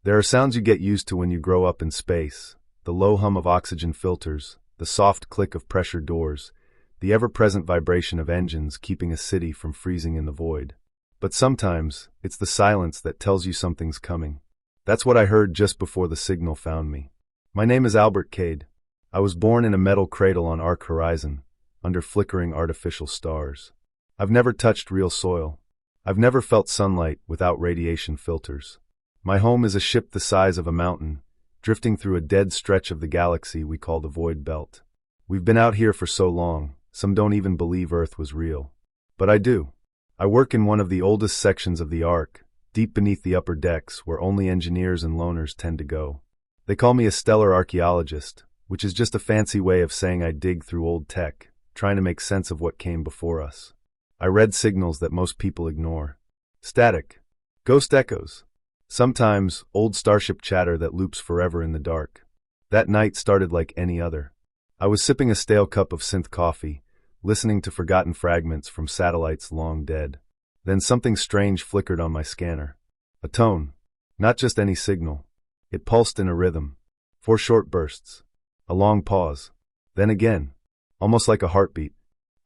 There are sounds you get used to when you grow up in space: the low hum of oxygen filters, the soft click of pressure doors, the ever-present vibration of engines keeping a city from freezing in the void. But sometimes, it's the silence that tells you something's coming. That's what I heard just before the signal found me. My name is Albert Cade. I was born in a metal cradle on Arc Horizon, under flickering artificial stars. I've never touched real soil. I've never felt sunlight without radiation filters. My home is a ship the size of a mountain, drifting through a dead stretch of the galaxy we call the Void Belt. We've been out here for so long, some don't even believe Earth was real. But I do. I work in one of the oldest sections of the Ark, deep beneath the upper decks where only engineers and loners tend to go. They call me a stellar archaeologist, which is just a fancy way of saying I dig through old tech, trying to make sense of what came before us. I read signals that most people ignore. Static. Ghost echoes. Sometimes, old starship chatter that loops forever in the dark. That night started like any other. I was sipping a stale cup of synth coffee, listening to forgotten fragments from satellites long dead. Then something strange flickered on my scanner. A tone. Not just any signal. It pulsed in a rhythm. 4 short bursts. A long pause. Then again. Almost like a heartbeat.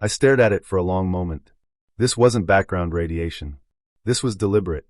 I stared at it for a long moment. This wasn't background radiation. This was deliberate.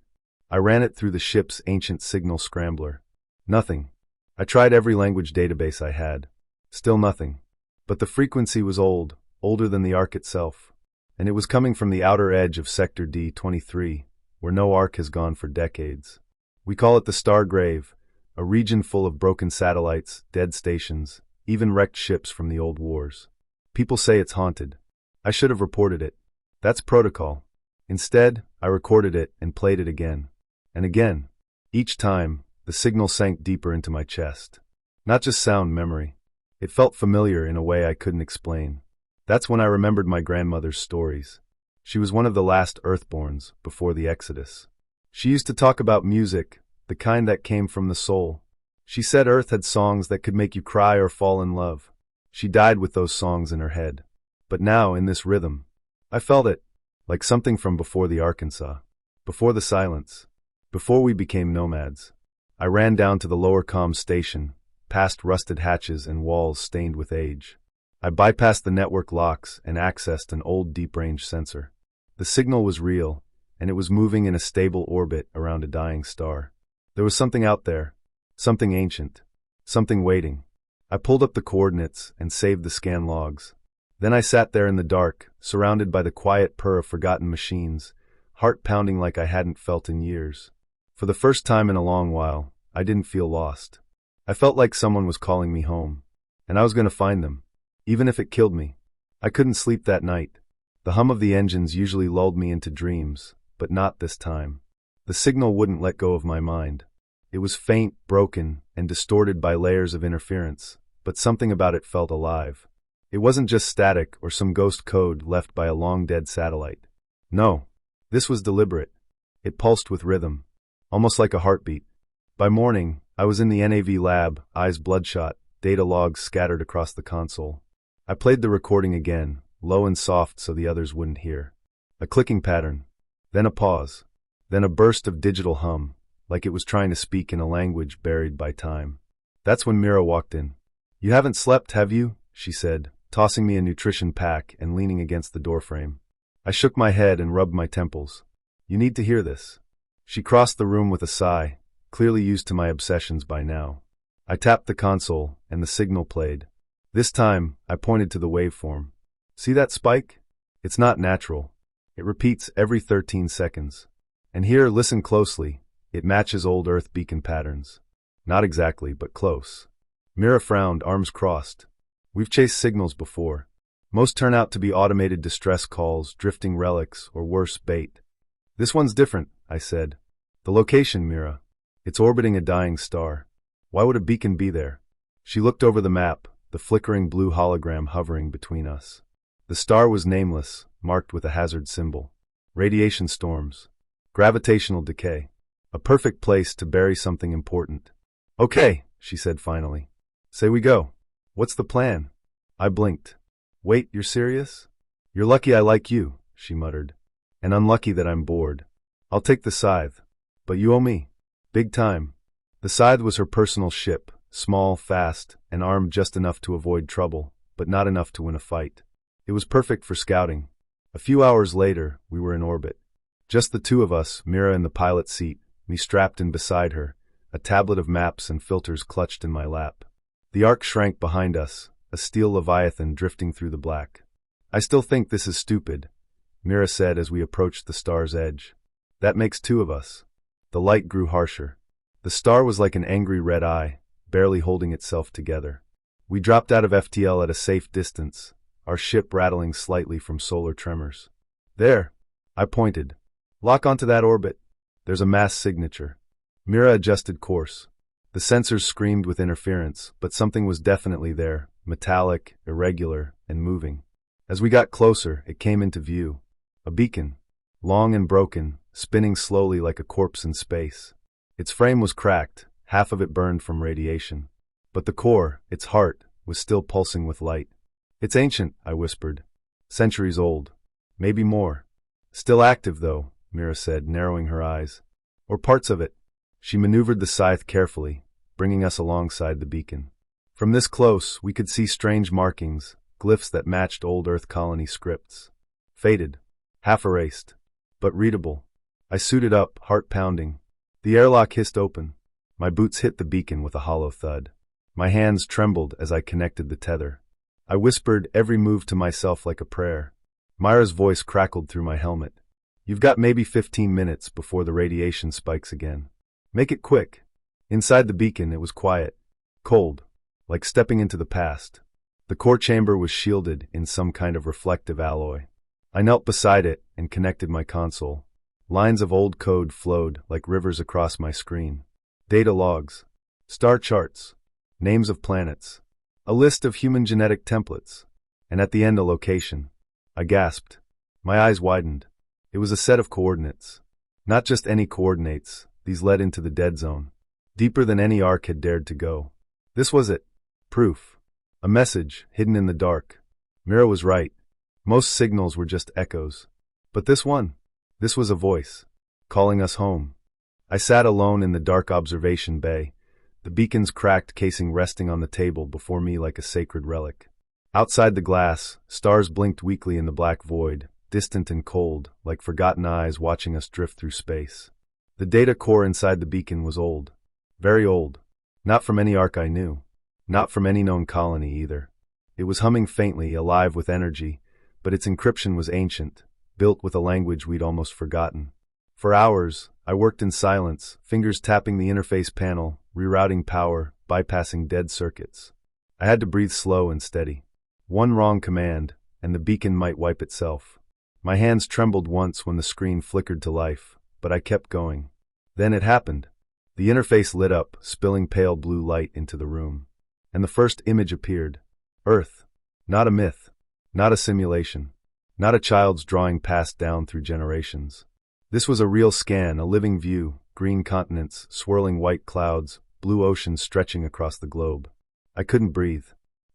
I ran it through the ship's ancient signal scrambler. Nothing. I tried every language database I had. Still nothing. But the frequency was old, older than the Ark itself. And it was coming from the outer edge of Sector D-23, where no Ark has gone for decades. We call it the Star Grave, a region full of broken satellites, dead stations, even wrecked ships from the old wars. People say it's haunted. I should have reported it. That's protocol. Instead, I recorded it and played it again. And again. Each time, the signal sank deeper into my chest. Not just sound memory. It felt familiar in a way I couldn't explain. That's when I remembered my grandmother's stories. She was one of the last Earthborns before the Exodus. She used to talk about music, the kind that came from the soul. She said Earth had songs that could make you cry or fall in love. She died with those songs in her head. But now, in this rhythm, I felt it, like something from before the Arkansas, before the silence, before we became nomads. I ran down to the lower comm station, past rusted hatches and walls stained with age. I bypassed the network locks and accessed an old deep-range sensor. The signal was real, and it was moving in a stable orbit around a dying star. There was something out there, something ancient, something waiting. I pulled up the coordinates and saved the scan logs. Then I sat there in the dark, surrounded by the quiet purr of forgotten machines, heart pounding like I hadn't felt in years. For the first time in a long while, I didn't feel lost. I felt like someone was calling me home, and I was going to find them, even if it killed me. I couldn't sleep that night. The hum of the engines usually lulled me into dreams, but not this time. The signal wouldn't let go of my mind. It was faint, broken, and distorted by layers of interference, but something about it felt alive. It wasn't just static or some ghost code left by a long-dead satellite. No, this was deliberate. It pulsed with rhythm, almost like a heartbeat. By morning, I was in the NAV lab, eyes bloodshot, data logs scattered across the console. I played the recording again, low and soft so the others wouldn't hear. A clicking pattern, then a pause, then a burst of digital hum, like it was trying to speak in a language buried by time. That's when Mira walked in. "You haven't slept, have you?" she said, tossing me a nutrition pack and leaning against the doorframe. I shook my head and rubbed my temples. "You need to hear this." She crossed the room with a sigh, clearly used to my obsessions by now. I tapped the console, and the signal played. This time, I pointed to the waveform. "See that spike? It's not natural. It repeats every 13 seconds. And here, listen closely, it matches old Earth beacon patterns. Not exactly, but close." Mira frowned, arms crossed. "We've chased signals before. Most turn out to be automated distress calls, drifting relics, or worse, bait. This one's different," I said. "The location, Mira. It's orbiting a dying star. Why would a beacon be there?" She looked over the map, the flickering blue hologram hovering between us. The star was nameless, marked with a hazard symbol. Radiation storms. Gravitational decay. A perfect place to bury something important. "Okay," she said finally. "Say we go. What's the plan?" I blinked. "Wait, you're serious?" "You're lucky I like you," she muttered. "And unlucky that I'm bored. I'll take the scythe. But you owe me. Big time." The Scythe was her personal ship, small, fast, and armed just enough to avoid trouble, but not enough to win a fight. It was perfect for scouting. A few hours later, we were in orbit. Just the two of us, Mira in the pilot seat, me strapped in beside her, a tablet of maps and filters clutched in my lap. The Ark shrank behind us, a steel leviathan drifting through the black. "I still think this is stupid," Mira said as we approached the star's edge. "That makes two of us." The light grew harsher. The star was like an angry red eye, barely holding itself together. We dropped out of FTL at a safe distance, our ship rattling slightly from solar tremors. "There," I pointed. "Lock onto that orbit. There's a mass signature." Mira adjusted course. The sensors screamed with interference, but something was definitely there, metallic, irregular, and moving. As we got closer, it came into view. A beacon, long and broken, spinning slowly like a corpse in space. Its frame was cracked, half of it burned from radiation. But the core, its heart, was still pulsing with light. "It's ancient," I whispered. "Centuries old. Maybe more." "Still active, though," Mira said, narrowing her eyes. "Or parts of it." She maneuvered the scythe carefully, bringing us alongside the beacon. From this close, we could see strange markings, glyphs that matched old Earth colony scripts. Faded, half erased, but readable. I suited up, heart pounding. The airlock hissed open. My boots hit the beacon with a hollow thud. My hands trembled as I connected the tether. I whispered every move to myself like a prayer. Myra's voice crackled through my helmet. "You've got maybe 15 minutes before the radiation spikes again. Make it quick." Inside the beacon, it was quiet, cold, like stepping into the past. The core chamber was shielded in some kind of reflective alloy. I knelt beside it and connected my console. Lines of old code flowed like rivers across my screen. Data logs, star charts, names of planets, a list of human genetic templates, and at the end a location. I gasped. My eyes widened. It was a set of coordinates. Not just any coordinates, these led into the dead zone. Deeper than any ark had dared to go. This was it. Proof. A message, hidden in the dark. Mira was right. Most signals were just echoes. But this one, this was a voice, calling us home. I sat alone in the dark observation bay, the beacon's cracked casing resting on the table before me like a sacred relic. Outside the glass, stars blinked weakly in the black void, distant and cold, like forgotten eyes watching us drift through space. The data core inside the beacon was old. Very old. Not from any ark I knew. Not from any known colony either. It was humming faintly, alive with energy, but its encryption was ancient, built with a language we'd almost forgotten. For hours, I worked in silence, fingers tapping the interface panel, rerouting power, bypassing dead circuits. I had to breathe slow and steady. One wrong command, and the beacon might wipe itself. My hands trembled once when the screen flickered to life, but I kept going. Then it happened. The interface lit up, spilling pale blue light into the room. And the first image appeared. Earth. Not a myth. Not a simulation. Not a child's drawing passed down through generations. This was a real scan, a living view, green continents, swirling white clouds, blue oceans stretching across the globe. I couldn't breathe.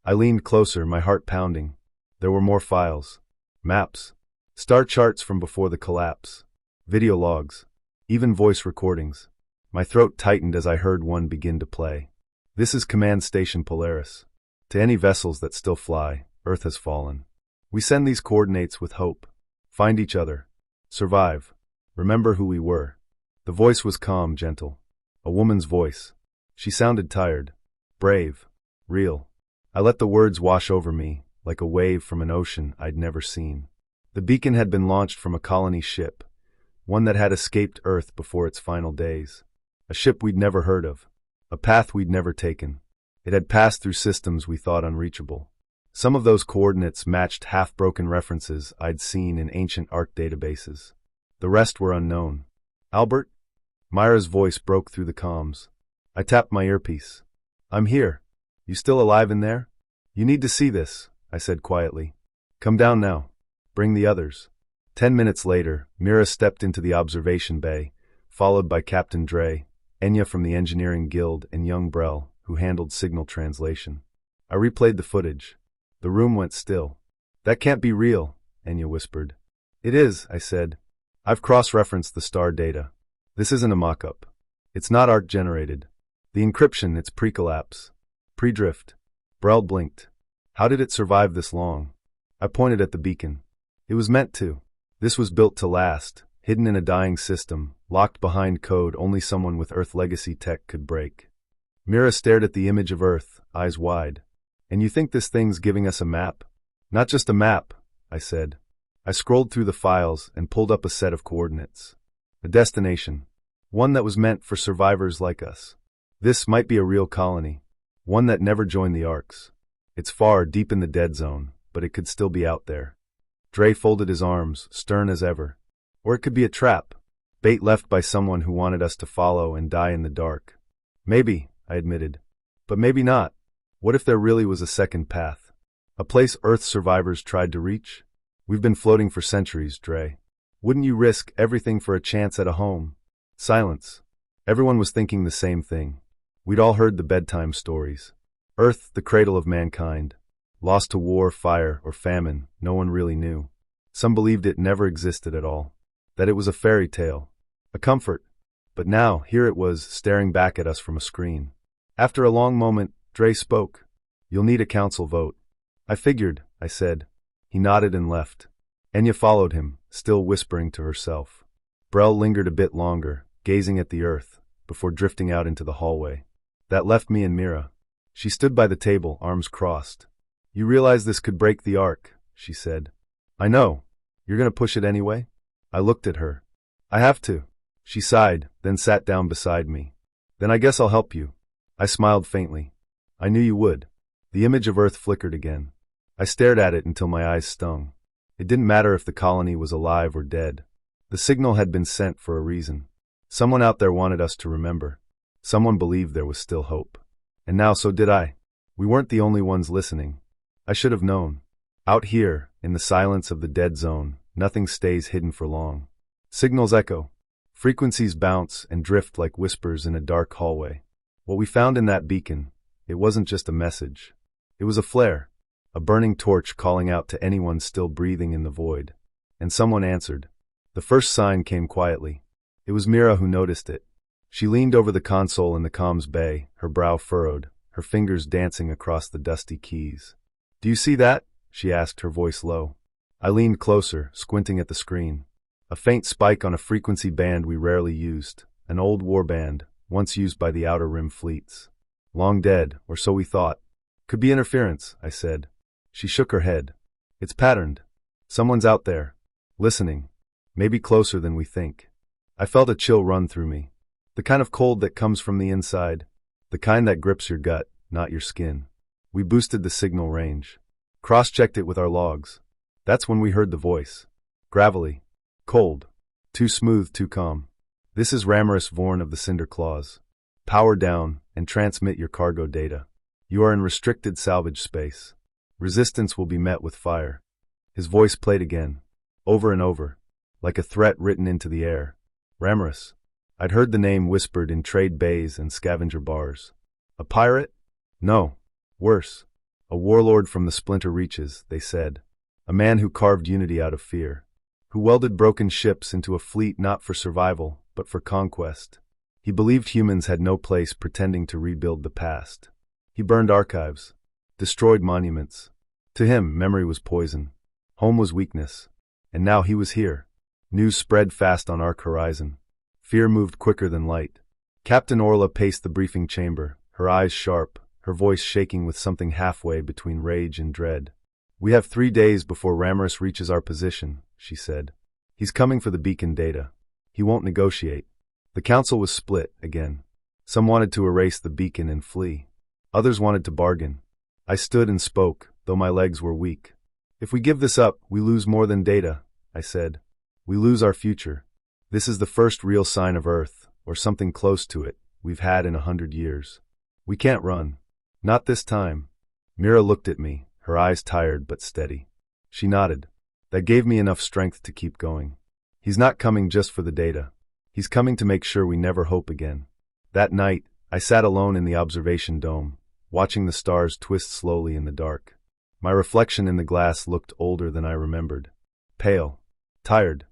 I leaned closer, my heart pounding. There were more files. Maps. Star charts from before the collapse. Video logs. Even voice recordings. My throat tightened as I heard one begin to play. "This is Command Station Polaris. To any vessels that still fly, Earth has fallen. We send these coordinates with hope. Find each other. Survive. Remember who we were." The voice was calm, gentle. A woman's voice. She sounded tired. Brave. Real. I let the words wash over me, like a wave from an ocean I'd never seen. The beacon had been launched from a colony ship, one that had escaped Earth before its final days. A ship we'd never heard of. A path we'd never taken. It had passed through systems we thought unreachable. Some of those coordinates matched half-broken references I'd seen in ancient Ark databases. The rest were unknown. "Albert?" Myra's voice broke through the comms. I tapped my earpiece. "I'm here. You still alive in there? You need to see this," I said quietly. "Come down now. Bring the others." 10 minutes later, Mira stepped into the observation bay, followed by Captain Dre, Enya from the Engineering Guild, and young Brell, who handled signal translation. I replayed the footage. The room went still. "That can't be real," Enya whispered. "It is," I said. "I've cross-referenced the star data. This isn't a mock-up. It's not Ark-generated. The encryption, it's pre-collapse. Pre-drift. Brell blinked. How did it survive this long? I pointed at the beacon. It was meant to. This was built to last, hidden in a dying system, locked behind code only someone with Earth legacy tech could break. Mira stared at the image of Earth, eyes wide. And you think this thing's giving us a map? Not just a map, I said. I scrolled through the files and pulled up a set of coordinates. A destination. One that was meant for survivors like us. This might be a real colony. One that never joined the Arks. It's far, deep in the dead zone, but it could still be out there. Dre folded his arms, stern as ever. Or it could be a trap. Bait left by someone who wanted us to follow and die in the dark. Maybe, I admitted. But maybe not. What if there really was a second path? A place Earth survivors tried to reach? We've been floating for centuries, Dre. Wouldn't you risk everything for a chance at a home? Silence. Everyone was thinking the same thing. We'd all heard the bedtime stories. Earth, the cradle of mankind. Lost to war, fire, or famine, no one really knew. Some believed it never existed at all. That it was a fairy tale. A comfort. But now, here it was, staring back at us from a screen. After a long moment, Dre spoke. You'll need a council vote. I figured, I said. He nodded and left. Enya followed him, still whispering to herself. Brell lingered a bit longer, gazing at the Earth, before drifting out into the hallway. That left me and Mira. She stood by the table, arms crossed. You realize this could break the Ark, she said. I know. You're gonna push it anyway? I looked at her. I have to. She sighed, then sat down beside me. Then I guess I'll help you. I smiled faintly. I knew you would. The image of Earth flickered again. I stared at it until my eyes stung. It didn't matter if the colony was alive or dead. The signal had been sent for a reason. Someone out there wanted us to remember. Someone believed there was still hope. And now so did I. We weren't the only ones listening. I should have known. Out here, in the silence of the dead zone, nothing stays hidden for long. Signals echo. Frequencies bounce and drift like whispers in a dark hallway. What we found in that beacon, it wasn't just a message. It was a flare. A burning torch calling out to anyone still breathing in the void. And someone answered. The first sign came quietly. It was Mira who noticed it. She leaned over the console in the comms bay, her brow furrowed, her fingers dancing across the dusty keys. Do you see that? She asked, her voice low. I leaned closer, squinting at the screen. A faint spike on a frequency band we rarely used, an old war band, once used by the Outer Rim fleets. Long dead, or so we thought. Could be interference, I said. She shook her head. It's patterned. Someone's out there. Listening. Maybe closer than we think. I felt a chill run through me. The kind of cold that comes from the inside. The kind that grips your gut, not your skin. We boosted the signal range. Cross-checked it with our logs. That's when we heard the voice. Gravelly. Cold. Too smooth, too calm. This is Ramaris Vorn of the Cinder Claws. Power down and transmit your cargo data. You are in restricted salvage space. Resistance will be met with fire. His voice played again, over and over, like a threat written into the air. Ramaris. I'd heard the name whispered in trade bays and scavenger bars. A pirate? No. Worse. A warlord from the Splinter Reaches, they said. A man who carved unity out of fear. Who welded broken ships into a fleet not for survival, but for conquest. He believed humans had no place pretending to rebuild the past. He burned archives. Destroyed monuments. To him, memory was poison. Home was weakness. And now he was here. News spread fast on Ark horizon. Fear moved quicker than light. Captain Orla paced the briefing chamber, her eyes sharp, her voice shaking with something halfway between rage and dread. We have 3 days before Ramaris reaches our position, she said. He's coming for the beacon data. He won't negotiate. The council was split, again. Some wanted to erase the beacon and flee. Others wanted to bargain. I stood and spoke, though my legs were weak. If we give this up, we lose more than data, I said. We lose our future. This is the first real sign of Earth, or something close to it, we've had in 100 years. We can't run. Not this time. Mira looked at me, her eyes tired but steady. She nodded. That gave me enough strength to keep going. He's not coming just for the data. He's coming to make sure we never hope again. That night, I sat alone in the observation dome, watching the stars twist slowly in the dark. My reflection in the glass looked older than I remembered. Pale. Tired.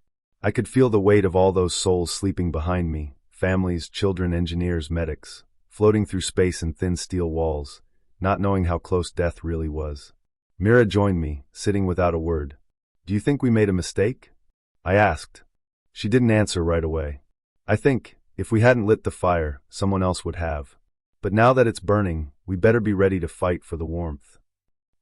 I could feel the weight of all those souls sleeping behind me, families, children, engineers, medics, floating through space in thin steel walls, not knowing how close death really was. Mira joined me, sitting without a word. "Do you think we made a mistake?" I asked. She didn't answer right away. "I think, if we hadn't lit the fire, someone else would have. But now that it's burning, we better be ready to fight for the warmth."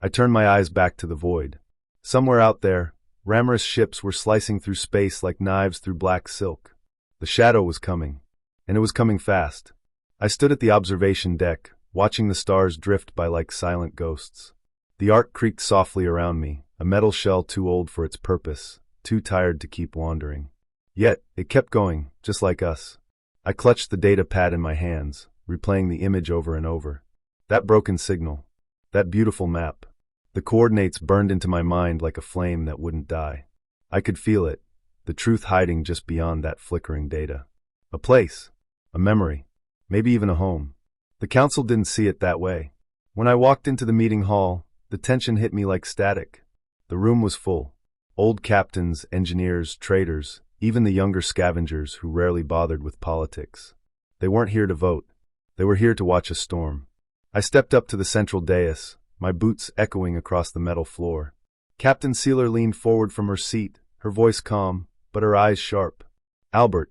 I turned my eyes back to the void. Somewhere out there, Ramorous ships were slicing through space like knives through black silk. The shadow was coming, and it was coming fast. I stood at the observation deck, watching the stars drift by like silent ghosts. The Ark creaked softly around me, a metal shell too old for its purpose, too tired to keep wandering. Yet, it kept going, just like us. I clutched the data pad in my hands, replaying the image over and over. That broken signal. That beautiful map. The coordinates burned into my mind like a flame that wouldn't die. I could feel it, the truth hiding just beyond that flickering data. A place. A memory. Maybe even a home. The council didn't see it that way. When I walked into the meeting hall, the tension hit me like static. The room was full. Old captains, engineers, traders, even the younger scavengers who rarely bothered with politics. They weren't here to vote. They were here to watch a storm. I stepped up to the central dais, my boots echoing across the metal floor. Captain Sealer leaned forward from her seat, her voice calm, but her eyes sharp. "Albert,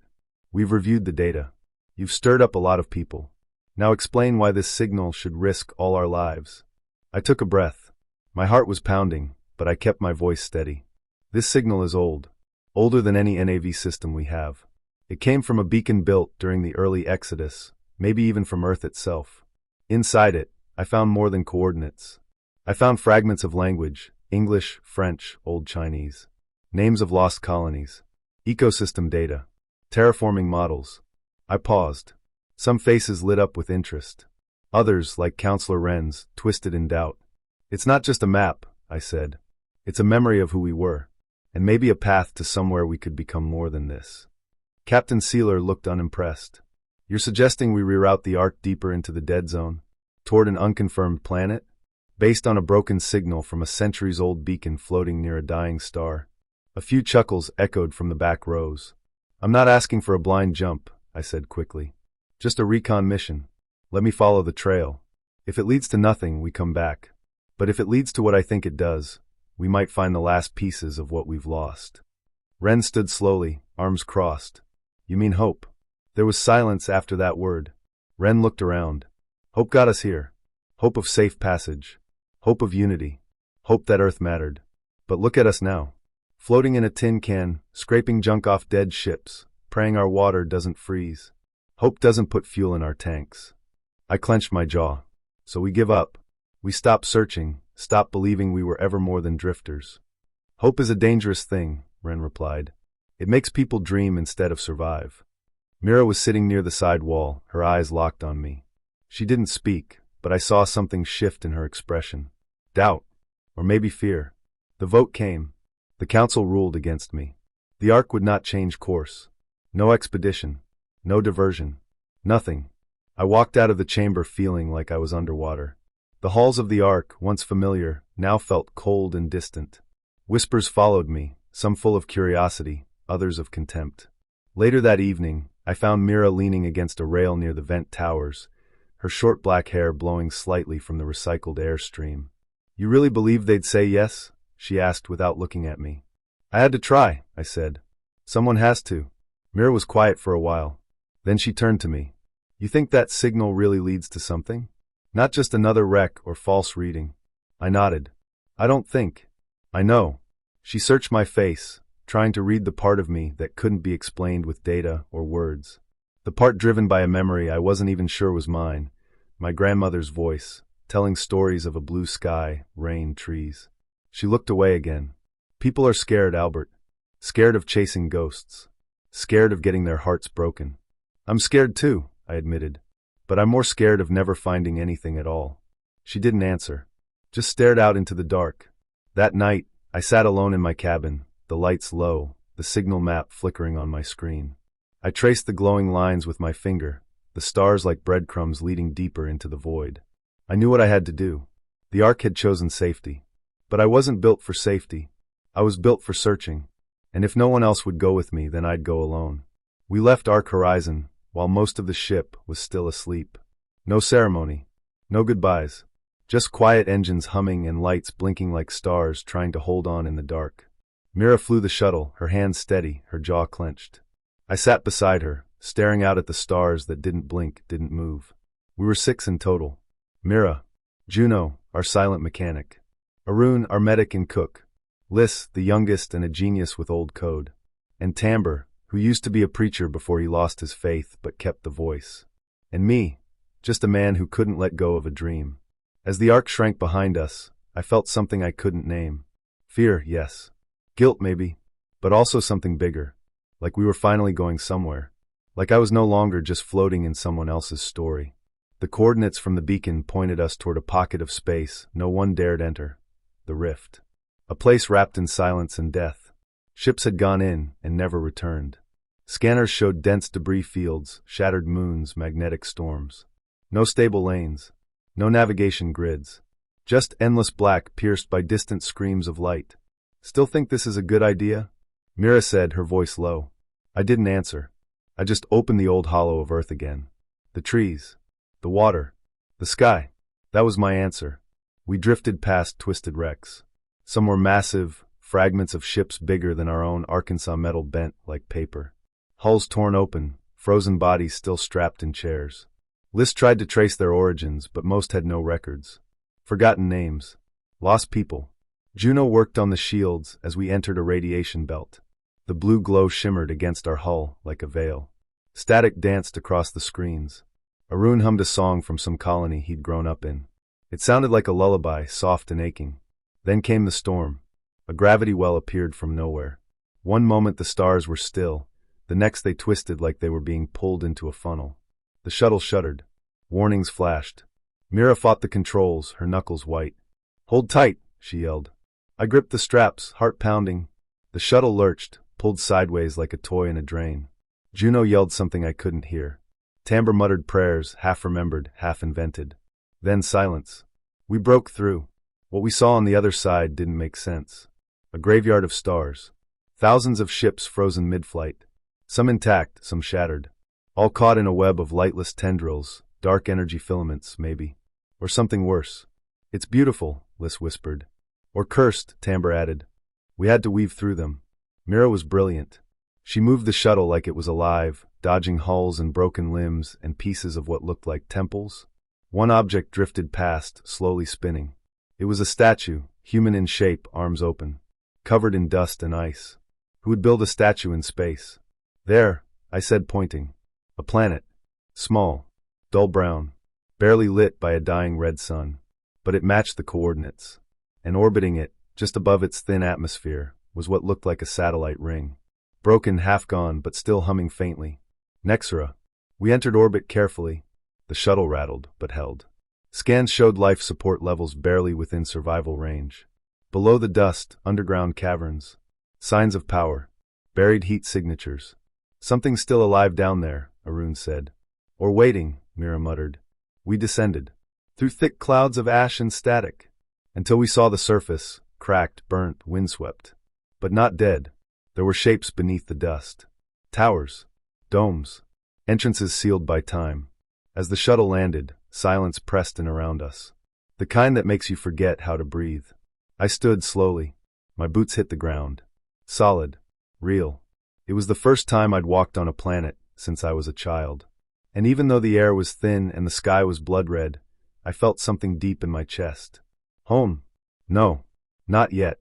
we've reviewed the data. You've stirred up a lot of people. Now explain why this signal should risk all our lives." I took a breath. My heart was pounding, but I kept my voice steady. "This signal is old. Older than any NAV system we have. It came from a beacon built during the early Exodus, maybe even from Earth itself. Inside it, I found more than coordinates. I found fragments of language, English, French, Old Chinese. Names of lost colonies. Ecosystem data. Terraforming models." I paused. Some faces lit up with interest. Others, like Counselor Wren's, twisted in doubt. "It's not just a map," I said. "It's a memory of who we were, and maybe a path to somewhere we could become more than this." Captain Sealer looked unimpressed. "You're suggesting we reroute the Ark deeper into the dead zone, toward an unconfirmed planet, based on a broken signal from a centuries-old beacon floating near a dying star?" A few chuckles echoed from the back rows. "I'm not asking for a blind jump," I said quickly. "Just a recon mission. Let me follow the trail. If it leads to nothing, we come back. But if it leads to what I think it does, we might find the last pieces of what we've lost." Wren stood slowly, arms crossed. "You mean hope?" There was silence after that word. Wren looked around. "Hope got us here. Hope of safe passage. Hope of unity. Hope that Earth mattered. But look at us now. Floating in a tin can, scraping junk off dead ships, praying our water doesn't freeze. Hope doesn't put fuel in our tanks." I clenched my jaw. "So we give up. We stop searching, stop believing we were ever more than drifters." "Hope is a dangerous thing," Wren replied. "It makes people dream instead of survive." Mira was sitting near the side wall, her eyes locked on me. She didn't speak, but I saw something shift in her expression. Doubt. Or maybe fear. The vote came. The council ruled against me. The Ark would not change course. No expedition. No diversion. Nothing. I walked out of the chamber feeling like I was underwater. The halls of the Ark, once familiar, now felt cold and distant. Whispers followed me, some full of curiosity, others of contempt. Later that evening, I found Mira leaning against a rail near the vent towers, her short black hair blowing slightly from the recycled air stream. "You really believed they'd say yes?" she asked without looking at me. "I had to try," I said. "Someone has to." Mira was quiet for a while. Then she turned to me. "You think that signal really leads to something? Not just another wreck or false reading?" I nodded. "I don't think. I know." She searched my face, trying to read the part of me that couldn't be explained with data or words. The part driven by a memory I wasn't even sure was mine, my grandmother's voice, telling stories of a blue sky, rain, trees. She looked away again. "People are scared, Albert. Scared of chasing ghosts. Scared of getting their hearts broken." "I'm scared too," I admitted. "But I'm more scared of never finding anything at all." She didn't answer, just stared out into the dark. That night, I sat alone in my cabin, the lights low, the signal map flickering on my screen. I traced the glowing lines with my finger, the stars like breadcrumbs leading deeper into the void. I knew what I had to do. The Ark had chosen safety. But I wasn't built for safety. I was built for searching. And if no one else would go with me, then I'd go alone. We left Ark Horizon, while most of the ship was still asleep. No ceremony. No goodbyes. Just quiet engines humming and lights blinking like stars trying to hold on in the dark. Mira flew the shuttle, her hands steady, her jaw clenched. I sat beside her, staring out at the stars that didn't blink, didn't move. We were 6 in total. Mira, Juno, our silent mechanic, Arun, our medic and cook, Liz, the youngest and a genius with old code, and Tamber, who used to be a preacher before he lost his faith but kept the voice. And me, just a man who couldn't let go of a dream. As the ark shrank behind us, I felt something I couldn't name. Fear, yes. Guilt, maybe. But also something bigger. Like we were finally going somewhere. Like I was no longer just floating in someone else's story. The coordinates from the beacon pointed us toward a pocket of space no one dared enter. The Rift. A place wrapped in silence and death. Ships had gone in and never returned. Scanners showed dense debris fields, shattered moons, magnetic storms. No stable lanes. No navigation grids. Just endless black pierced by distant screams of light. Still think this is a good idea? Mira said, her voice low. I didn't answer. I just opened the old hollow of Earth again. The trees. The water. The sky. That was my answer. We drifted past twisted wrecks. Some were massive, fragments of ships bigger than our own Arkansas metal bent like paper. Hulls torn open, frozen bodies still strapped in chairs. Liz tried to trace their origins, but most had no records. Forgotten names. Lost people. Juno worked on the shields as we entered a radiation belt. The blue glow shimmered against our hull like a veil. Static danced across the screens. Arun hummed a song from some colony he'd grown up in. It sounded like a lullaby, soft and aching. Then came the storm. A gravity well appeared from nowhere. One moment the stars were still, the next they twisted like they were being pulled into a funnel. The shuttle shuddered. Warnings flashed. Mira fought the controls, her knuckles white. Hold tight, she yelled. I gripped the straps, heart pounding. The shuttle lurched, pulled sideways like a toy in a drain. Juno yelled something I couldn't hear. Tamber muttered prayers, half remembered, half invented. Then silence. We broke through. What we saw on the other side didn't make sense. A graveyard of stars. Thousands of ships frozen mid-flight. Some intact, some shattered. All caught in a web of lightless tendrils, dark energy filaments, maybe. Or something worse. It's beautiful, Liz whispered. Or cursed, Tamber added. We had to weave through them. Mira was brilliant. She moved the shuttle like it was alive, dodging hulls and broken limbs and pieces of what looked like temples. One object drifted past, slowly spinning. It was a statue, human in shape, arms open. Covered in dust and ice. Who would build a statue in space? There, I said, pointing. A planet. Small. Dull brown. Barely lit by a dying red sun. But it matched the coordinates. And orbiting it, just above its thin atmosphere, was what looked like a satellite ring. Broken, half gone, but still humming faintly. Nexera. We entered orbit carefully. The shuttle rattled, but held. Scans showed life support levels barely within survival range. Below the dust, underground caverns. Signs of power. Buried heat signatures. Something still alive down there, Arun said. Or waiting, Mira muttered. We descended. Through thick clouds of ash and static. Until we saw the surface, cracked, burnt, windswept. But not dead. There were shapes beneath the dust. Towers. Domes. Entrances sealed by time. As the shuttle landed, silence pressed in around us. The kind that makes you forget how to breathe. I stood slowly. My boots hit the ground. Solid. Real. It was the first time I'd walked on a planet since I was a child. And even though the air was thin and the sky was blood red, I felt something deep in my chest. Home? No. Not yet.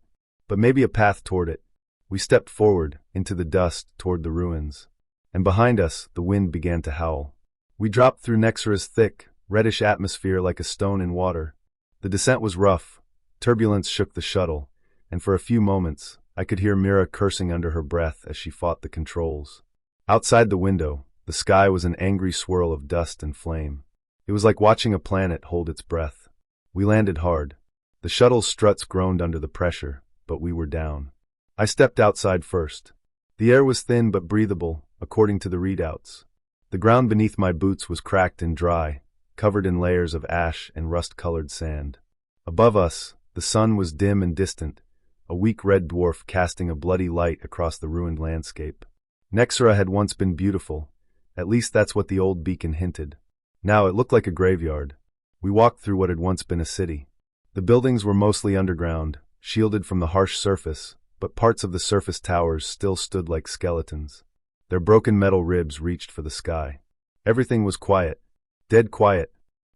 But maybe a path toward it. We stepped forward, into the dust, toward the ruins. And behind us, the wind began to howl. We dropped through Nexera's thick, reddish atmosphere like a stone in water. The descent was rough. Turbulence shook the shuttle, and for a few moments, I could hear Mira cursing under her breath as she fought the controls. Outside the window, the sky was an angry swirl of dust and flame. It was like watching a planet hold its breath. We landed hard. The shuttle's struts groaned under the pressure, but we were down. I stepped outside first. The air was thin but breathable, according to the readouts. The ground beneath my boots was cracked and dry, covered in layers of ash and rust-colored sand. Above us, the sun was dim and distant, a weak red dwarf casting a bloody light across the ruined landscape. Nexera had once been beautiful. At least that's what the old beacon hinted. Now it looked like a graveyard. We walked through what had once been a city. The buildings were mostly underground, shielded from the harsh surface, but parts of the surface towers still stood like skeletons. Their broken metal ribs reached for the sky. Everything was quiet, dead quiet,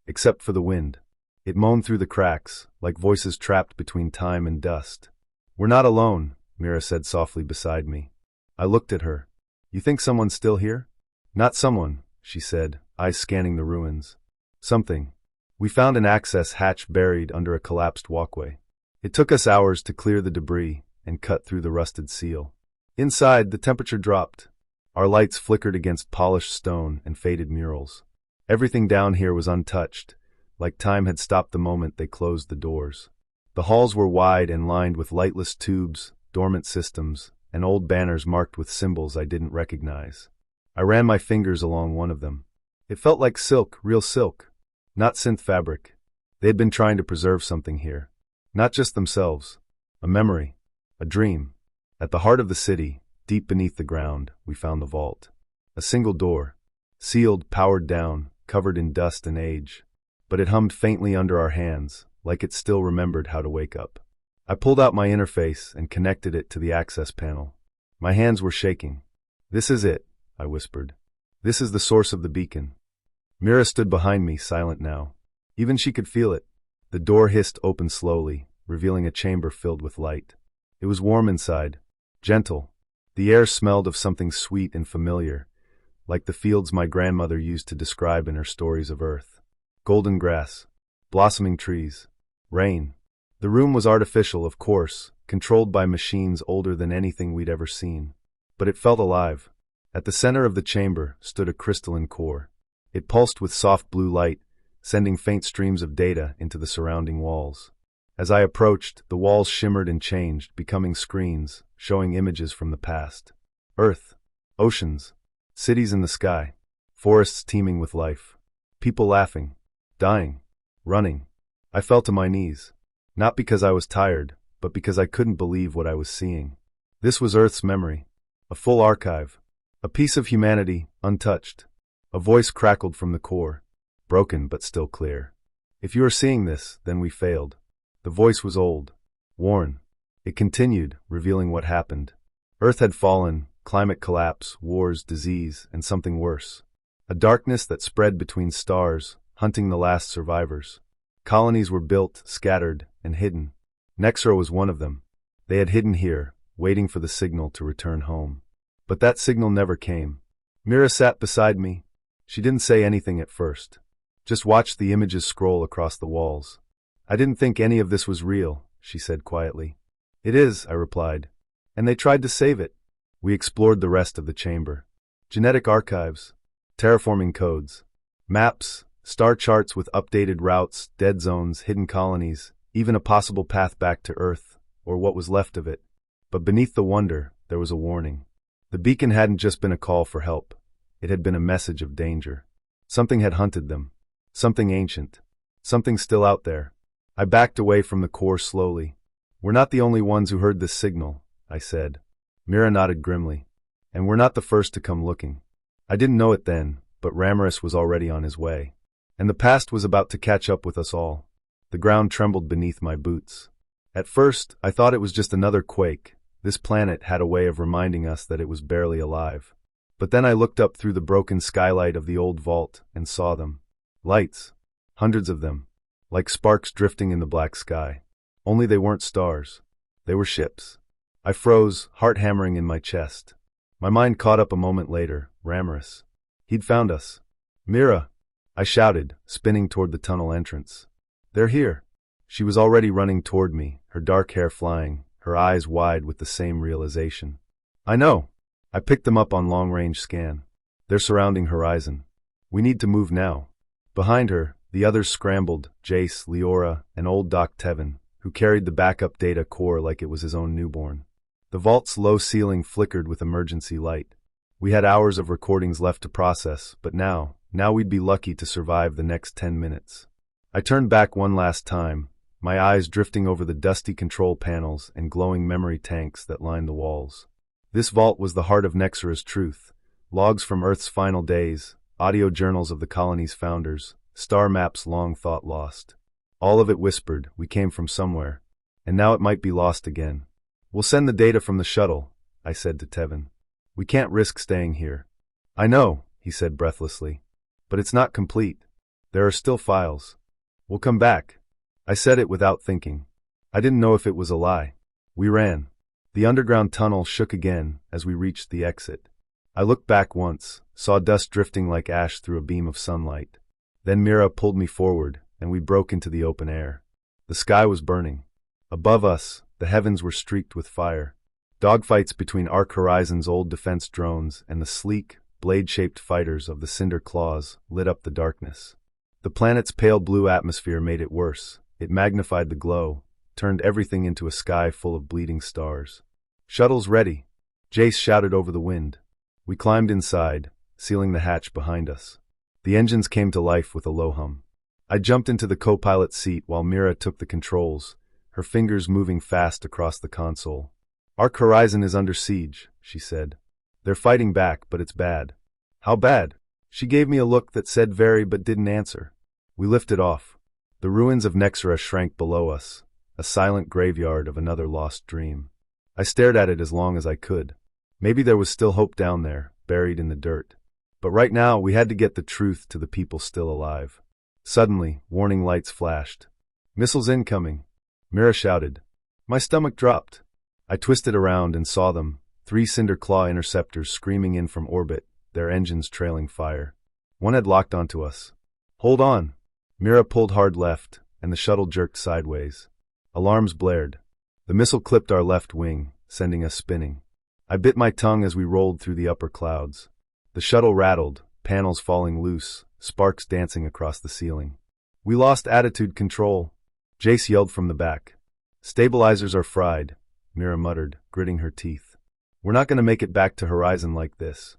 except for the wind. It moaned through the cracks, like voices trapped between time and dust. "We're not alone," Mira said softly beside me. I looked at her. "You think someone's still here?" "Not someone," she said, eyes scanning the ruins. "Something." We found an access hatch buried under a collapsed walkway. It took us hours to clear the debris and cut through the rusted seal. Inside, the temperature dropped. Our lights flickered against polished stone and faded murals. Everything down here was untouched, like time had stopped the moment they closed the doors. The halls were wide and lined with lightless tubes, dormant systems, and old banners marked with symbols I didn't recognize. I ran my fingers along one of them. It felt like silk, real silk, not synth fabric. They had been trying to preserve something here. Not just themselves. A memory. A dream. At the heart of the city, deep beneath the ground, we found the vault. A single door. Sealed, powered down, covered in dust and age. But it hummed faintly under our hands, like it still remembered how to wake up. I pulled out my interface and connected it to the access panel. My hands were shaking. "This is it," I whispered. "This is the source of the beacon." Mira stood behind me, silent now. Even she could feel it. The door hissed open slowly, revealing a chamber filled with light. It was warm inside, gentle. The air smelled of something sweet and familiar, like the fields my grandmother used to describe in her stories of Earth. Golden grass, blossoming trees, rain. The room was artificial, of course, controlled by machines older than anything we'd ever seen. But it felt alive. At the center of the chamber stood a crystalline core. It pulsed with soft blue light, sending faint streams of data into the surrounding walls. As I approached, the walls shimmered and changed, becoming screens, showing images from the past. Earth, oceans, cities in the sky, forests teeming with life, people laughing, dying, running. I fell to my knees. Not because I was tired, but because I couldn't believe what I was seeing. This was Earth's memory. A full archive. A piece of humanity, untouched. A voice crackled from the core. Broken but still clear. "If you are seeing this, then we failed." The voice was old. Worn. It continued, revealing what happened. Earth had fallen, climate collapse, wars, disease, and something worse. A darkness that spread between stars, hunting the last survivors. Colonies were built, scattered, and hidden. Nexra was one of them. They had hidden here, waiting for the signal to return home. But that signal never came. Mira sat beside me. She didn't say anything at first. Just watched the images scroll across the walls. "I didn't think any of this was real," she said quietly. "It is," I replied. "And they tried to save it." We explored the rest of the chamber. Genetic archives, terraforming codes, maps, star charts with updated routes, dead zones, hidden colonies, even a possible path back to Earth, or what was left of it. But beneath the wonder, there was a warning. The beacon hadn't just been a call for help. It had been a message of danger. Something had hunted them. Something ancient. Something still out there. I backed away from the core slowly. "We're not the only ones who heard this signal," I said. Mira nodded grimly. "And we're not the first to come looking." I didn't know it then, but Ramirez was already on his way. And the past was about to catch up with us all. The ground trembled beneath my boots. At first, I thought it was just another quake. This planet had a way of reminding us that it was barely alive. But then I looked up through the broken skylight of the old vault and saw them. Lights. Hundreds of them. Like sparks drifting in the black sky. Only they weren't stars. They were ships. I froze, heart hammering in my chest. My mind caught up a moment later. Ramirez. He'd found us. "Mira!" I shouted, spinning toward the tunnel entrance. "They're here." She was already running toward me, her dark hair flying, her eyes wide with the same realization. "I know." I picked them up on long-range scan. "They're surrounding Horizon. We need to move now." Behind her, the others scrambled, Jace, Leora, and old Doc Tevin, who carried the backup data core like it was his own newborn. The vault's low ceiling flickered with emergency light. We had hours of recordings left to process, but now we'd be lucky to survive the next 10 minutes. I turned back one last time, my eyes drifting over the dusty control panels and glowing memory tanks that lined the walls. This vault was the heart of Nexra's truth, logs from Earth's final days, audio journals of the colony's founders, star maps long thought lost. All of it whispered, we came from somewhere. And now it might be lost again. We'll send the data from the shuttle, I said to Tevin. We can't risk staying here. I know, he said breathlessly. But it's not complete. There are still files. We'll come back. I said it without thinking. I didn't know if it was a lie. We ran. The underground tunnel shook again as we reached the exit. I looked back once, saw dust drifting like ash through a beam of sunlight. Then Mira pulled me forward, and we broke into the open air. The sky was burning. Above us, the heavens were streaked with fire. Dogfights between Ark Horizon's old defense drones and the sleek, blade-shaped fighters of the Cinder Claws lit up the darkness. The planet's pale blue atmosphere made it worse. It magnified the glow, turned everything into a sky full of bleeding stars. Shuttle's ready, Jace shouted over the wind. We climbed inside, sealing the hatch behind us. The engines came to life with a low hum. I jumped into the co-pilot seat while Mira took the controls, her fingers moving fast across the console. Ark Horizon is under siege, she said. They're fighting back, but it's bad. How bad? She gave me a look that said very but didn't answer. We lifted off. The ruins of Nexera shrank below us, a silent graveyard of another lost dream. I stared at it as long as I could. Maybe there was still hope down there, buried in the dirt. But right now, we had to get the truth to the people still alive. Suddenly, warning lights flashed. Missiles incoming, Mira shouted. My stomach dropped. I twisted around and saw them, 3 Cinder Claw interceptors screaming in from orbit, their engines trailing fire. One had locked onto us. Hold on. Mira pulled hard left, and the shuttle jerked sideways. Alarms blared. The missile clipped our left wing, sending us spinning. I bit my tongue as we rolled through the upper clouds. The shuttle rattled, panels falling loose, sparks dancing across the ceiling. We lost attitude control, Jace yelled from the back. Stabilizers are fried, Mira muttered, gritting her teeth. We're not going to make it back to Horizon like this.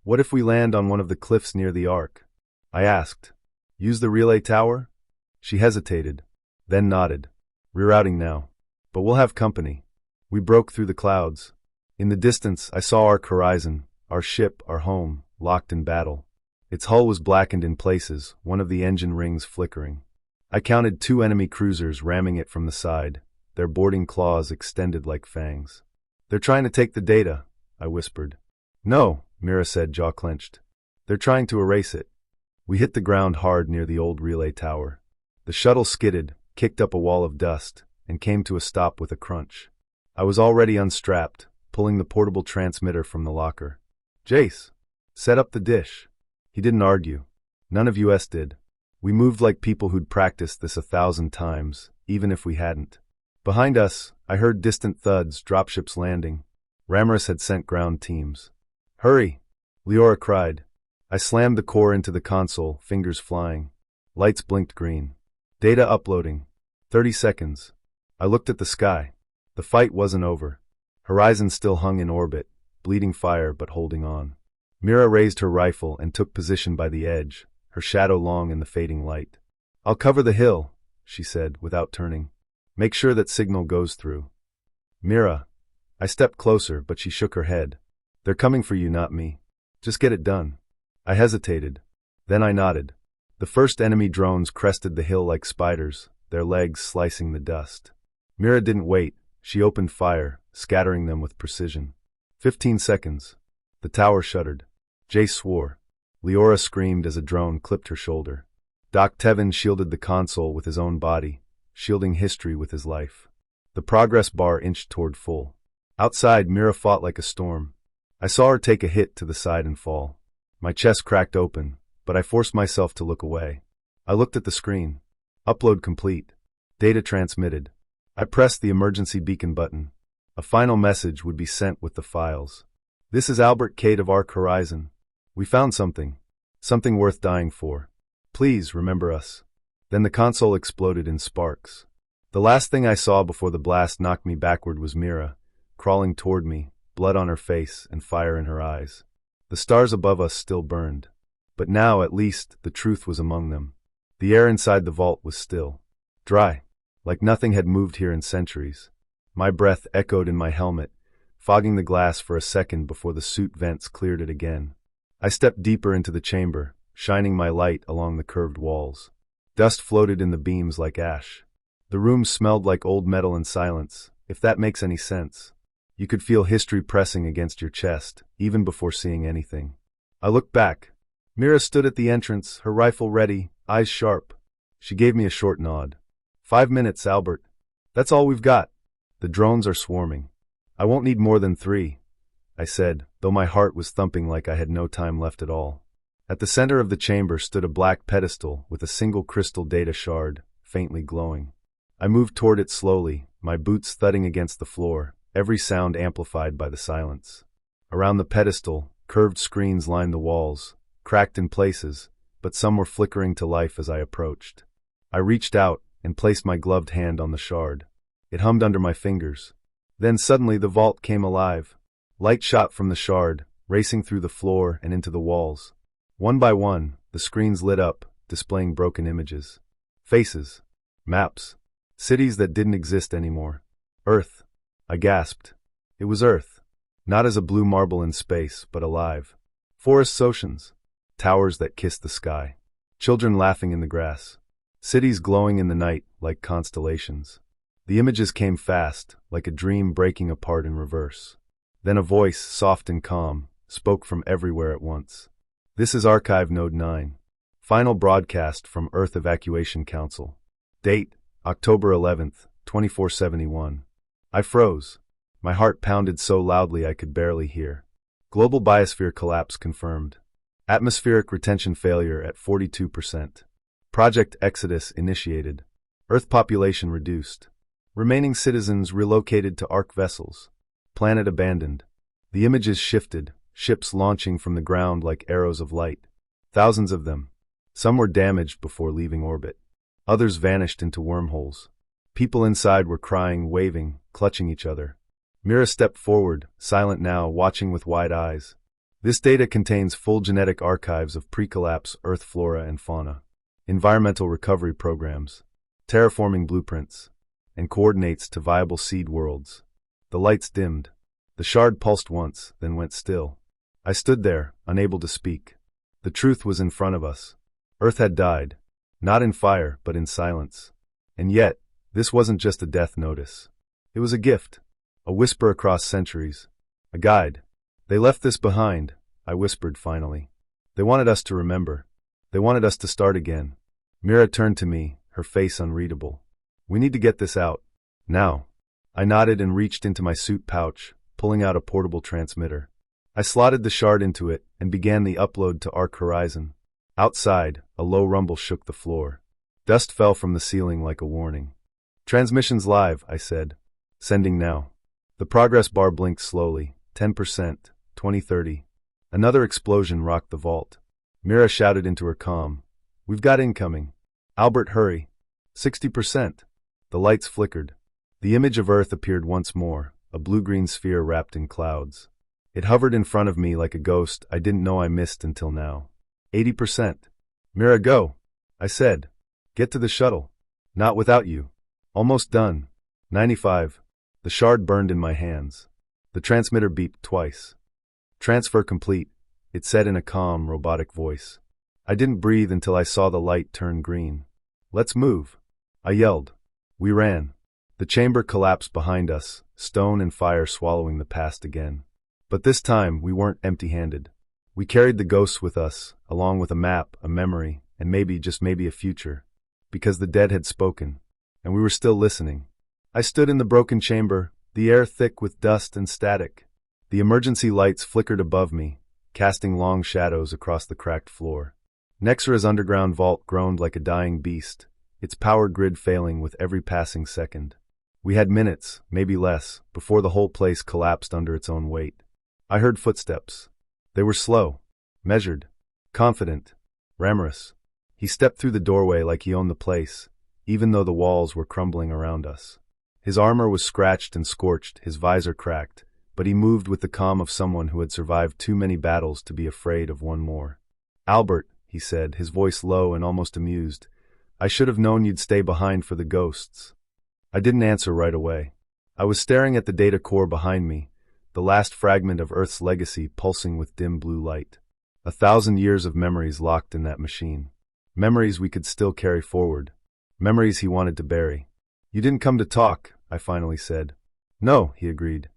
What if we land on one of the cliffs near the Ark? I asked. Use the relay tower? She hesitated, then nodded. Rerouting now. But we'll have company. We broke through the clouds. In the distance, I saw Ark Horizon, our ship, our home, locked in battle. Its hull was blackened in places, one of the engine rings flickering. I counted 2 enemy cruisers ramming it from the side, their boarding claws extended like fangs. They're trying to take the data, I whispered. No, Mira said, jaw clenched. They're trying to erase it. We hit the ground hard near the old relay tower. The shuttle skidded, kicked up a wall of dust, and came to a stop with a crunch. I was already unstrapped, pulling the portable transmitter from the locker. Jace, set up the dish. He didn't argue. None of us did. We moved like people who'd practiced this 1,000 times, even if we hadn't. Behind us, I heard distant thuds, dropships landing. Ramaris had sent ground teams. Hurry! Leora cried. I slammed the core into the console, fingers flying. Lights blinked green. Data uploading. 30 seconds. I looked at the sky. The fight wasn't over. Horizon still hung in orbit, bleeding fire but holding on. Mira raised her rifle and took position by the edge, her shadow long in the fading light. I'll cover the hill, she said, without turning. Make sure that signal goes through. Mira. I stepped closer, but she shook her head. They're coming for you, not me. Just get it done. I hesitated. Then I nodded. The first enemy drones crested the hill like spiders, their legs slicing the dust. Mira didn't wait. She opened fire, scattering them with precision. 15 seconds. The tower shuddered. Jace swore. Leora screamed as a drone clipped her shoulder. Doc Tevin shielded the console with his own body, shielding history with his life. The progress bar inched toward full. Outside, Mira fought like a storm. I saw her take a hit to the side and fall. My chest cracked open, but I forced myself to look away. I looked at the screen. Upload complete. Data transmitted. I pressed the emergency beacon button. A final message would be sent with the files. This is Albert Cade of Ark Horizon. We found something. Something worth dying for. Please remember us. Then the console exploded in sparks. The last thing I saw before the blast knocked me backward was Mira, crawling toward me, blood on her face and fire in her eyes. The stars above us still burned. But now, at least, the truth was among them. The air inside the vault was still. Dry. Like nothing had moved here in centuries. My breath echoed in my helmet, fogging the glass for a second before the suit vents cleared it again. I stepped deeper into the chamber, shining my light along the curved walls. Dust floated in the beams like ash. The room smelled like old metal and silence, if that makes any sense. You could feel history pressing against your chest, even before seeing anything. I looked back. Mira stood at the entrance, her rifle ready, eyes sharp. She gave me a short nod. 5 minutes, Albert. That's all we've got. The drones are swarming. I won't need more than 3, I said, though my heart was thumping like I had no time left at all. At the center of the chamber stood a black pedestal with a single crystal data shard, faintly glowing. I moved toward it slowly, my boots thudding against the floor, every sound amplified by the silence. Around the pedestal, curved screens lined the walls, cracked in places, but some were flickering to life as I approached. I reached out and placed my gloved hand on the shard. It hummed under my fingers. Then suddenly the vault came alive. Light shot from the shard, racing through the floor and into the walls. One by one, the screens lit up, displaying broken images. Faces. Maps. Cities that didn't exist anymore. Earth. I gasped. It was Earth. Not as a blue marble in space, but alive. Forests, oceans. Towers that kissed the sky. Children laughing in the grass. Cities glowing in the night like constellations. The images came fast, like a dream breaking apart in reverse. Then a voice, soft and calm, spoke from everywhere at once. This is Archive Node 9. Final broadcast from Earth Evacuation Council. Date, October 11th, 2471. I froze. My heart pounded so loudly I could barely hear. Global biosphere collapse confirmed. Atmospheric retention failure at 42%. Project Exodus initiated. Earth population reduced. Remaining citizens relocated to Ark vessels. Planet abandoned. The images shifted, ships launching from the ground like arrows of light. Thousands of them. Some were damaged before leaving orbit. Others vanished into wormholes. People inside were crying, waving, clutching each other. Mira stepped forward, silent now, watching with wide eyes. This data contains full genetic archives of pre-collapse Earth flora and fauna, environmental recovery programs, terraforming blueprints, and coordinates to viable seed worlds. The lights dimmed. The shard pulsed once, then went still. I stood there, unable to speak. The truth was in front of us. Earth had died. Not in fire, but in silence. And yet, this wasn't just a death notice. It was a gift. A whisper across centuries. A guide. They left this behind, I whispered finally. They wanted us to remember. They wanted us to start again. Mira turned to me, her face unreadable. We need to get this out. Now. I nodded and reached into my suit pouch, pulling out a portable transmitter. I slotted the shard into it and began the upload to Ark Horizon. Outside, a low rumble shook the floor. Dust fell from the ceiling like a warning. Transmissions live, I said. Sending now. The progress bar blinked slowly. 10%, 2030. Another explosion rocked the vault. Mira shouted into her comm. We've got incoming. Albert, hurry. 60%. The lights flickered. The image of Earth appeared once more, a blue-green sphere wrapped in clouds. It hovered in front of me like a ghost I didn't know I missed until now. 80%. Mira, go. I said. Get to the shuttle. Not without you. Almost done. 95. The shard burned in my hands. The transmitter beeped twice. Transfer complete, it said in a calm, robotic voice. I didn't breathe until I saw the light turn green. Let's move. I yelled. We ran. The chamber collapsed behind us, stone and fire swallowing the past again. But this time, we weren't empty-handed. We carried the ghosts with us, along with a map, a memory, and maybe, just maybe, a future. Because the dead had spoken, and we were still listening. I stood in the broken chamber, the air thick with dust and static. The emergency lights flickered above me, casting long shadows across the cracked floor. Nexra's underground vault groaned like a dying beast, its power grid failing with every passing second. We had minutes, maybe less, before the whole place collapsed under its own weight. I heard footsteps. They were slow, measured, confident. Ramirez. He stepped through the doorway like he owned the place, even though the walls were crumbling around us. His armor was scratched and scorched, his visor cracked, but he moved with the calm of someone who had survived too many battles to be afraid of one more. Albert, he said, his voice low and almost amused, I should have known you'd stay behind for the ghosts. I didn't answer right away. I was staring at the data core behind me, the last fragment of Earth's legacy pulsing with dim blue light. 1,000 years of memories locked in that machine. Memories we could still carry forward. Memories he wanted to bury. "You didn't come to talk," I finally said. "No," he agreed.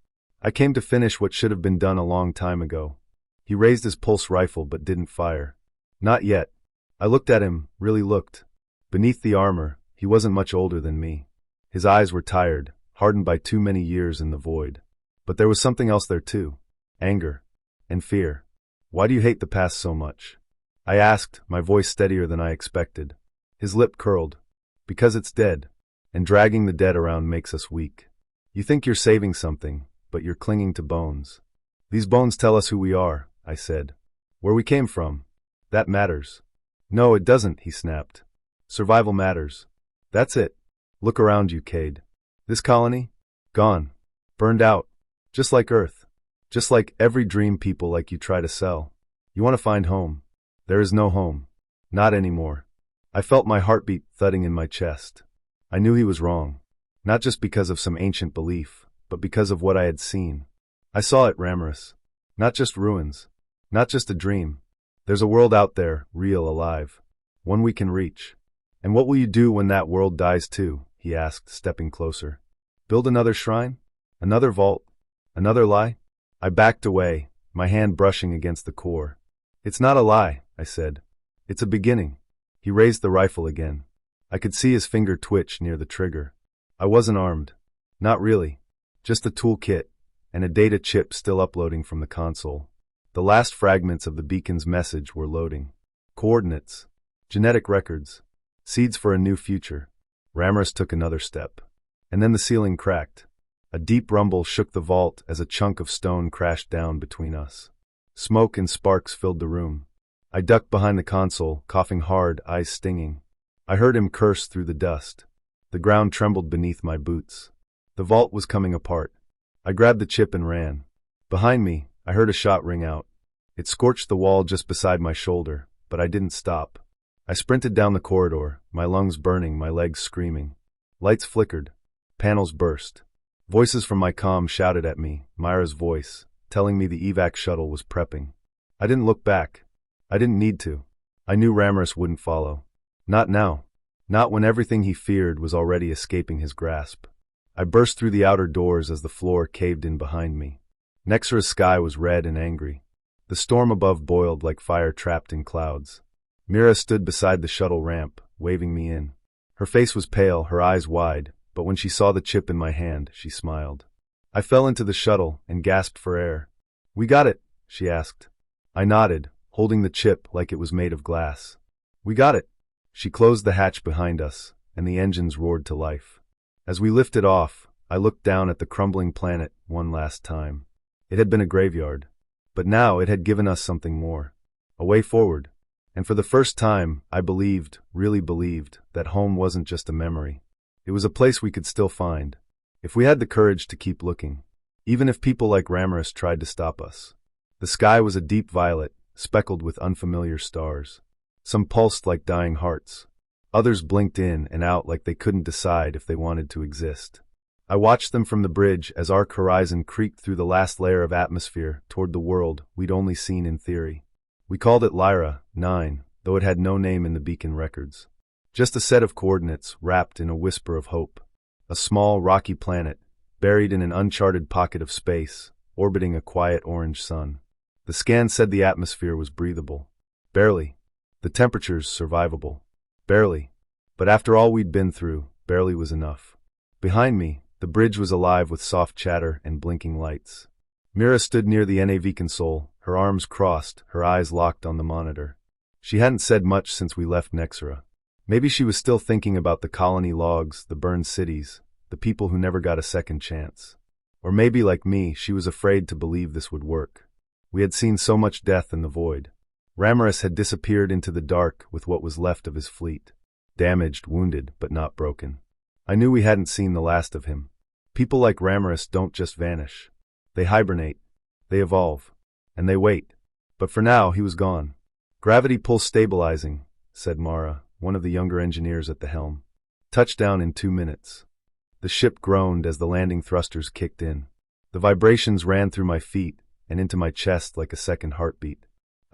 "I came to finish what should have been done a long time ago." He raised his pulse rifle but didn't fire. "Not yet." I looked at him, really looked. Beneath the armor, he wasn't much older than me. His eyes were tired, hardened by too many years in the void. But there was something else there too. Anger. And fear. "Why do you hate the past so much?" I asked, my voice steadier than I expected. His lip curled. "Because it's dead. And dragging the dead around makes us weak. You think you're saving something, but you're clinging to bones. These bones tell us who we are," I said. "Where we came from. That matters." "No, it doesn't," he snapped. "Survival matters." "That's it. Look around you, Cade. This colony? Gone. Burned out. Just like Earth. Just like every dream people like you try to sell. You want to find home. There is no home. Not anymore." I felt my heartbeat thudding in my chest. I knew he was wrong. Not just because of some ancient belief, but because of what I had seen. I saw it, Ramirez. Not just ruins. Not just a dream. There's a world out there, real, alive. One we can reach. "And what will you do when that world dies too?" he asked, stepping closer. "Build another shrine? Another vault? Another lie?" I backed away, my hand brushing against the core. "It's not a lie," I said. "It's a beginning." He raised the rifle again. I could see his finger twitch near the trigger. I wasn't armed. Not really. Just a toolkit, and a data chip still uploading from the console. The last fragments of the beacon's message were loading. Coordinates. Genetic records. Seeds for a new future. Ramirez took another step. And then the ceiling cracked. A deep rumble shook the vault as a chunk of stone crashed down between us. Smoke and sparks filled the room. I ducked behind the console, coughing hard, eyes stinging. I heard him curse through the dust. The ground trembled beneath my boots. The vault was coming apart. I grabbed the chip and ran. Behind me, I heard a shot ring out. It scorched the wall just beside my shoulder, but I didn't stop. I sprinted down the corridor, my lungs burning, my legs screaming. Lights flickered. Panels burst. Voices from my comm shouted at me, Myra's voice, telling me the evac shuttle was prepping. I didn't look back. I didn't need to. I knew Ramirez wouldn't follow. Not now. Not when everything he feared was already escaping his grasp. I burst through the outer doors as the floor caved in behind me. Nexra's sky was red and angry. The storm above boiled like fire trapped in clouds. Mira stood beside the shuttle ramp, waving me in. Her face was pale, her eyes wide, but when she saw the chip in my hand, she smiled. I fell into the shuttle and gasped for air. "We got it?" she asked. I nodded, holding the chip like it was made of glass. "We got it." She closed the hatch behind us, and the engines roared to life. As we lifted off, I looked down at the crumbling planet one last time. It had been a graveyard, but now it had given us something more. A way forward. And for the first time, I believed, really believed, that home wasn't just a memory. It was a place we could still find, if we had the courage to keep looking, even if people like Ramirez tried to stop us. The sky was a deep violet, speckled with unfamiliar stars. Some pulsed like dying hearts. Others blinked in and out like they couldn't decide if they wanted to exist. I watched them from the bridge as our horizon creaked through the last layer of atmosphere toward the world we'd only seen in theory. We called it Lyra, 9, though it had no name in the beacon records. Just a set of coordinates wrapped in a whisper of hope. A small, rocky planet, buried in an uncharted pocket of space, orbiting a quiet orange sun. The scan said the atmosphere was breathable. Barely. The temperatures survivable. Barely. But after all we'd been through, barely was enough. Behind me, the bridge was alive with soft chatter and blinking lights. Mira stood near the NAV console, her arms crossed, her eyes locked on the monitor. She hadn't said much since we left Nexra. Maybe she was still thinking about the colony logs, the burned cities, the people who never got a second chance. Or maybe, like me, she was afraid to believe this would work. We had seen so much death in the void. Ramirez had disappeared into the dark with what was left of his fleet. Damaged, wounded, but not broken. I knew we hadn't seen the last of him. People like Ramirez don't just vanish. They hibernate. They evolve. And they wait. But for now, he was gone. "Gravity pull stabilizing," said Mara, one of the younger engineers at the helm. "Touchdown in 2 minutes." The ship groaned as the landing thrusters kicked in. The vibrations ran through my feet and into my chest like a second heartbeat.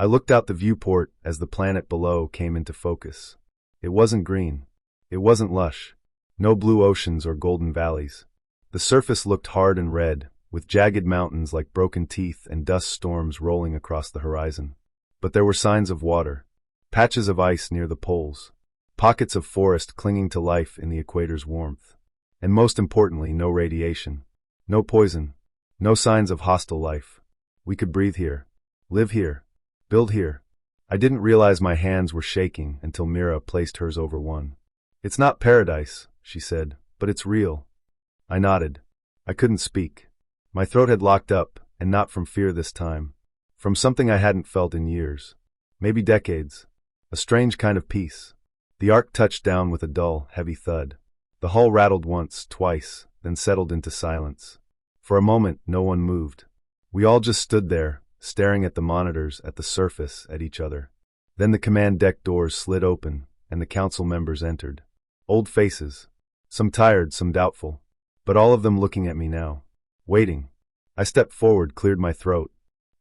I looked out the viewport as the planet below came into focus. It wasn't green. It wasn't lush. No blue oceans or golden valleys. The surface looked hard and red, with jagged mountains like broken teeth and dust storms rolling across the horizon. But there were signs of water, patches of ice near the poles, pockets of forest clinging to life in the equator's warmth. And most importantly, no radiation, no poison, no signs of hostile life. We could breathe here, live here, build here. I didn't realize my hands were shaking until Mira placed hers over one. "It's not paradise," she said, "but it's real." I nodded. I couldn't speak. My throat had locked up, and not from fear this time. From something I hadn't felt in years. Maybe decades. A strange kind of peace. The Ark touched down with a dull, heavy thud. The hull rattled once, twice, then settled into silence. For a moment, no one moved. We all just stood there, staring at the monitors, at the surface, at each other. Then the command deck doors slid open, and the council members entered. Old faces. Some tired, some doubtful. But all of them looking at me now. Waiting. I stepped forward, cleared my throat.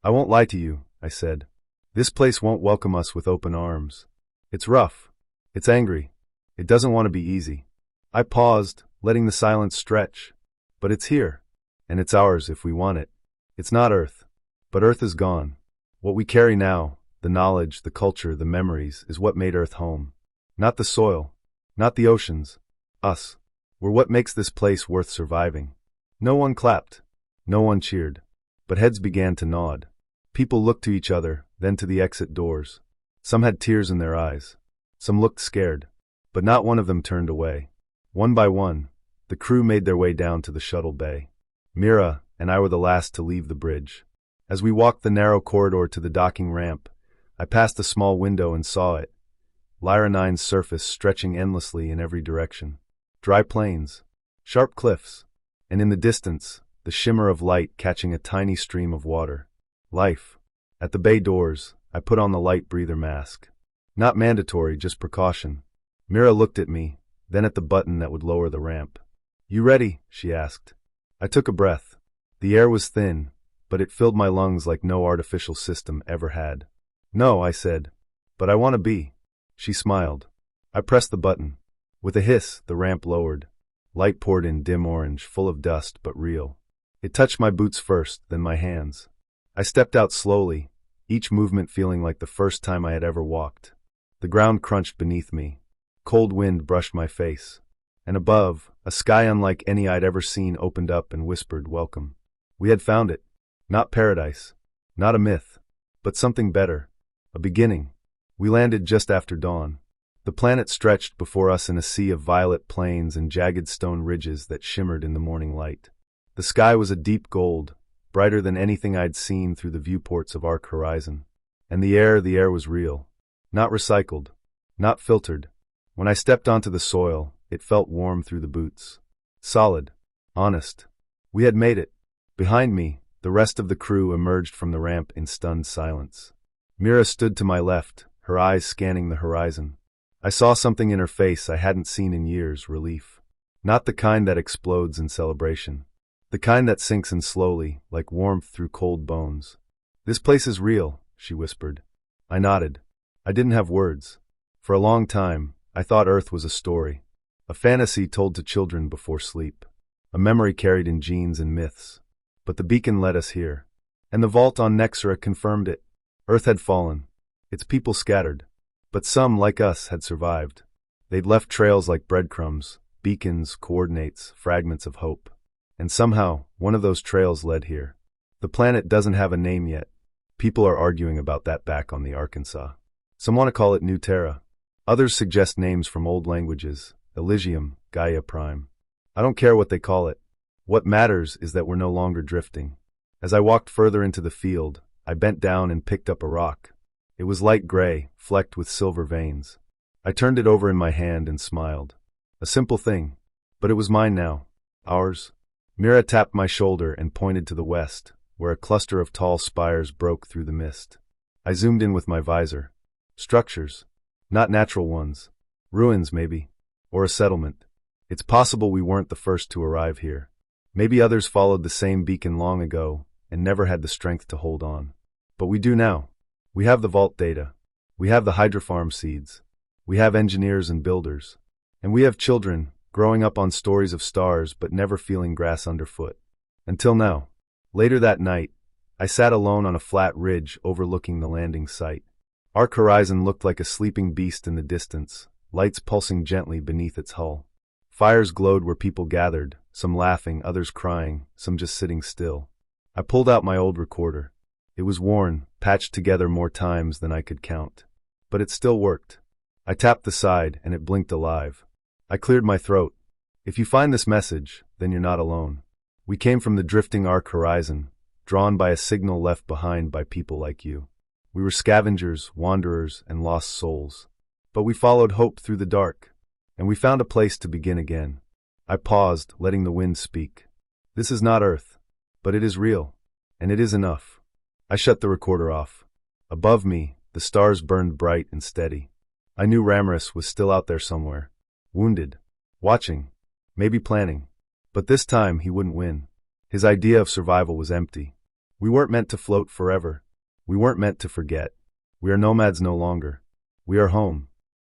"I won't lie to you," I said. "This place won't welcome us with open arms. It's rough. It's angry. It doesn't want to be easy." I paused, letting the silence stretch. "But it's here. And it's ours if we want it. It's not Earth. But Earth is gone. What we carry now, the knowledge, the culture, the memories, is what made Earth home. Not the soil. Not the oceans. Us. We're what makes this place worth surviving." No one clapped. No one cheered. But heads began to nod. People looked to each other, then to the exit doors. Some had tears in their eyes. Some looked scared. But not one of them turned away. One by one, the crew made their way down to the shuttle bay. Mira and I were the last to leave the bridge. As we walked the narrow corridor to the docking ramp, I passed a small window and saw it. Lyra 9's surface stretching endlessly in every direction. Dry plains, sharp cliffs, and in the distance, the shimmer of light catching a tiny stream of water. Life. At the bay doors, I put on the light breather mask. Not mandatory, just precaution. Mira looked at me, then at the button that would lower the ramp. "You ready?" she asked. I took a breath. The air was thin, but it filled my lungs like no artificial system ever had. "No," I said. "But I want to be." She smiled. I pressed the button. With a hiss, the ramp lowered. Light poured in dim orange, full of dust, but real. It touched my boots first, then my hands. I stepped out slowly, each movement feeling like the first time I had ever walked. The ground crunched beneath me. Cold wind brushed my face. And above, a sky unlike any I'd ever seen opened up and whispered welcome. We had found it. Not paradise. Not a myth. But something better. A beginning. We landed just after dawn. The planet stretched before us in a sea of violet plains and jagged stone ridges that shimmered in the morning light. The sky was a deep gold, brighter than anything I'd seen through the viewports of Ark Horizon. And the air was real. Not recycled. Not filtered. When I stepped onto the soil, it felt warm through the boots. Solid. Honest. We had made it. Behind me, the rest of the crew emerged from the ramp in stunned silence. Mira stood to my left, her eyes scanning the horizon. I saw something in her face I hadn't seen in years, relief. Not the kind that explodes in celebration. The kind that sinks in slowly, like warmth through cold bones. "This place is real," she whispered. I nodded. I didn't have words. For a long time, I thought Earth was a story. A fantasy told to children before sleep. A memory carried in genes and myths. But the beacon led us here. And the vault on Nexera confirmed it. Earth had fallen. Its people scattered. But some, like us, had survived. They'd left trails like breadcrumbs, beacons, coordinates, fragments of hope. And somehow, one of those trails led here. The planet doesn't have a name yet. People are arguing about that back on the Arkansas. Some want to call it New Terra. Others suggest names from old languages, Elysium, Gaia Prime. I don't care what they call it. What matters is that we're no longer drifting. As I walked further into the field, I bent down and picked up a rock. It was light gray, flecked with silver veins. I turned it over in my hand and smiled. A simple thing. But it was mine now. Ours. Mira tapped my shoulder and pointed to the west, where a cluster of tall spires broke through the mist. I zoomed in with my visor. Structures. Not natural ones. Ruins, maybe. Or a settlement. It's possible we weren't the first to arrive here. Maybe others followed the same beacon long ago and never had the strength to hold on. But we do now. We have the vault data. We have the hydrofarm seeds. We have engineers and builders. And we have children, growing up on stories of stars but never feeling grass underfoot. Until now. Later that night, I sat alone on a flat ridge overlooking the landing site. Arc Horizon looked like a sleeping beast in the distance, lights pulsing gently beneath its hull. Fires glowed where people gathered, some laughing, others crying, some just sitting still. I pulled out my old recorder. It was worn, patched together more times than I could count. But it still worked. I tapped the side, and it blinked alive. I cleared my throat. If you find this message, then you're not alone. We came from the drifting Arc Horizon, drawn by a signal left behind by people like you. We were scavengers, wanderers, and lost souls. But we followed hope through the dark, and we found a place to begin again. I paused, letting the wind speak. This is not Earth, but it is real, and it is enough. I shut the recorder off. Above me, the stars burned bright and steady. I knew Ramirez was still out there somewhere, wounded, watching, maybe planning. But this time he wouldn't win. His idea of survival was empty. We weren't meant to float forever. We weren't meant to forget. We are nomads no longer. We are home.